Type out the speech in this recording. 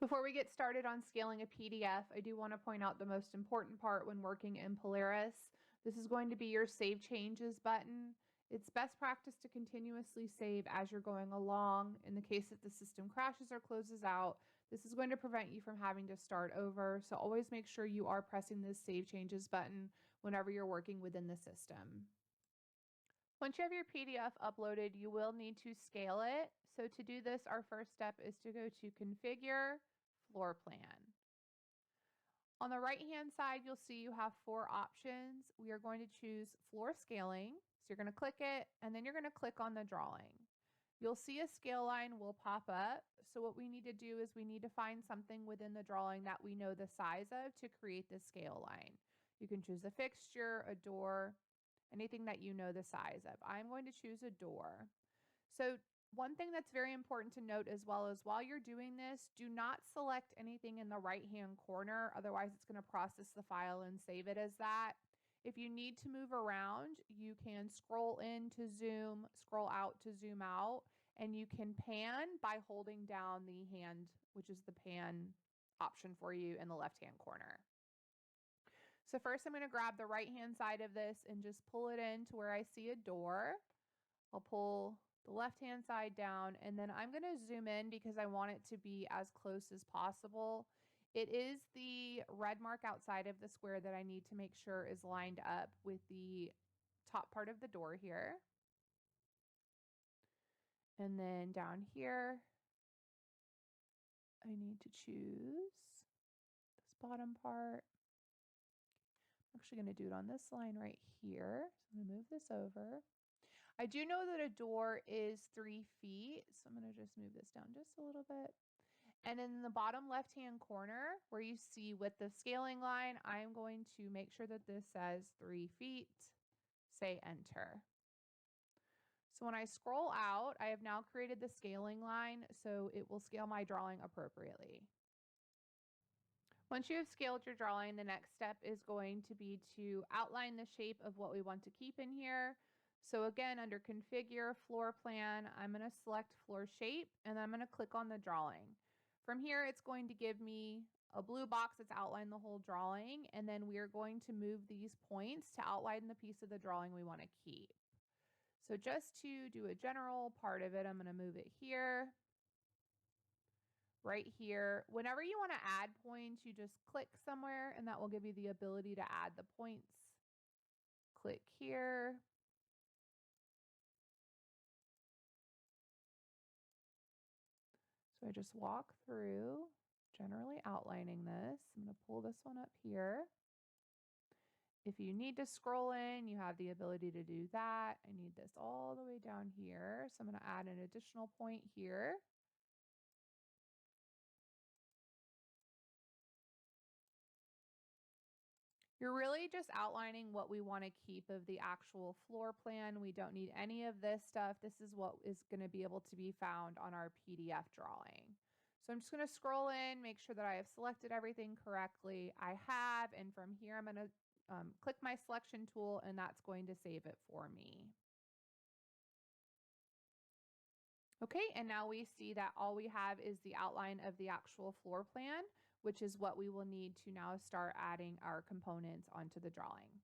Before we get started on scaling a PDF, I do want to point out the most important part when working in Polaris. This is going to be your Save Changes button. It's best practice to continuously save as you're going along. In the case that the system crashes or closes out, this is going to prevent you from having to start over. So always make sure you are pressing this Save Changes button whenever you're working within the system. Once you have your PDF uploaded, you will need to scale it. So to do this, our first step is to go to Configure, Floor Plan. On the right-hand side, you'll see you have 4 options. We are going to choose Floor Scaling. So you're going to click it, and then you're going to click on the drawing. You'll see a scale line will pop up. So what we need to do is we need to find something within the drawing that we know the size of to create the scale line. You can choose a fixture, a door, anything that you know the size of. I'm going to choose a door. So one thing that's very important to note as well is while you're doing this, do not select anything in the right-hand corner. Otherwise, it's going to process the file and save it as that. If you need to move around, you can scroll in to zoom, scroll out to zoom out, and you can pan by holding down the hand, which is the pan option for you in the left-hand corner. So first I'm going to grab the right-hand side of this and just pull it in to where I see a door. I'll pull the left-hand side down, and then I'm going to zoom in because I want it to be as close as possible. It is the red mark outside of the square that I need to make sure is lined up with the top part of the door here. And then down here, I need to choose this bottom part. I'm actually going to do it on this line right here. So I'm going to move this over. I do know that a door is 3 feet, so I'm going to just move this down just a little bit. And in the bottom left-hand corner where you see with the scaling line, I'm going to make sure that this says 3 feet, say enter. So when I scroll out, I have now created the scaling line, so it will scale my drawing appropriately. Once you have scaled your drawing, the next step is going to be to outline the shape of what we want to keep in here. So again, under Configure, Floor Plan, I'm going to select Floor Shape, and then I'm going to click on the drawing. From here, it's going to give me a blue box that's outlined the whole drawing, and then we are going to move these points to outline the piece of the drawing we want to keep. So just to do a general part of it, I'm going to move it here, right here. Whenever you want to add points, you just click somewhere, and that will give you the ability to add the points. Click here. So I just walk through, generally outlining this. I'm going to pull this one up here. If you need to scroll in, you have the ability to do that. I need this all the way down here. So I'm going to add an additional point here. You're really just outlining what we want to keep of the actual floor plan. We don't need any of this stuff. This is what is going to be able to be found on our PDF drawing. So I'm just going to scroll in, make sure that I have selected everything correctly. I have, and from here I'm going to click my selection tool, and that's going to save it for me. Okay, and now we see that all we have is the outline of the actual floor plan, which is what we will need to now start adding our components onto the drawing.